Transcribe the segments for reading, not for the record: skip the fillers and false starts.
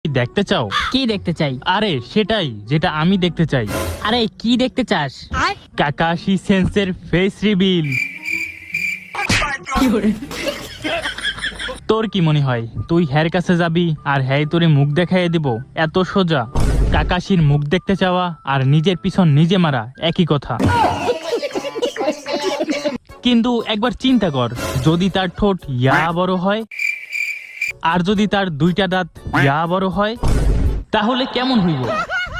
কি দেখতে চাও? কি দেখতে চাই? আরে সেটাই যেটা আমি দেখতে চাই। আরে কি দেখতে চাস? কাকাশি সেন্সের ফেস রিভিল। তোর কি মনে হয় তুই হ্যার কাছে যাবি আর হ্যাঁ তোরে মুখ দেখাইয়ে দিব? এত সোজা? কাকাশির মুখ দেখতে চাওয়া আর নিজের পিছন নিজে মারা একই কথা। কিন্তু একবার চিন্তা কর, যদি তার ঠোঁট ইয়া বড় হয় আর যদি তার দুইটা দাঁত ইয়া বড় হয়, তাহলে কেমন হইব?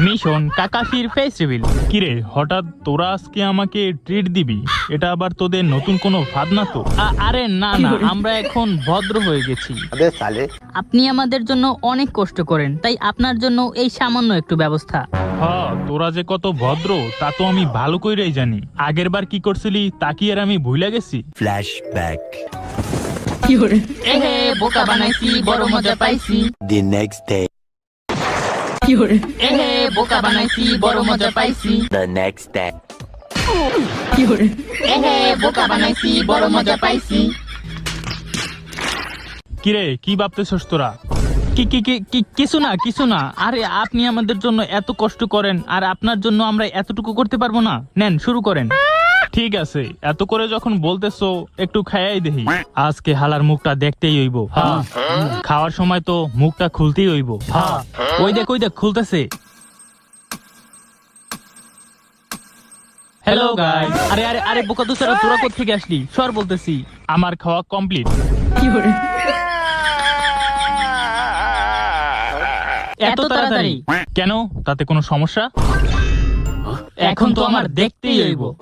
মিশন কাকাশির ফেস রিভিল। কিরে হঠাৎ তোরা আজকে আমাকে ট্রিট দিবি? এটা আবার তোদের নতুন কোনো ফাঁদ না তো? আরে না না, আমরা এখন ভদ্র হয়ে গেছি। আপনি আমাদের জন্য অনেক কষ্ট করেন, তাই আপনার জন্য এই সামান্য একটু ব্যবস্থা। হ্যাঁ, তোরা যে কত ভদ্র তা তো আমি ভালো কইরাই জানি। আগের বার কি করছিলি তা কি আর আমি ভুলে গেছি? Flashback. এহে বোকা বানাইছি, বড় মজা পাইছি। The next day. এহে বোকা বানাইছি, বড় মজা পাইছি। The next day. এহে বোকা বানাইছি, বড় মজা পাইছি। কিরে কি ভাবতেছস তোরা? কি কি কি কি- কিছু না কিছু না। আরে আপনি আমাদের জন্য এত কষ্ট করেন আর আপনার জন্য আমরা এতটুকু করতে পারবো না? নেন শুরু করেন। ঠিক আছে, এত করে যখন বলতেছো একটু খাইয়াই দেখি। আজকে হালার মুখটা দেখতেই হইব। হ্যাঁ, খাওয়ার সময় তো মুখটা খুলতেই হইব। হ্যাঁ, ওই দেখ খুলতেছে। Hello guys. আরে আরে আরে বোকা দুসারা, তোরা কোত্থেকে আসলি? সর বলতেছি। আমার খাওয়া কমপ্লিট। এত তাড়াতাড়ি কেন? তাতে কোনো সমস্যা? এখন তো আমার দেখতেই হইব।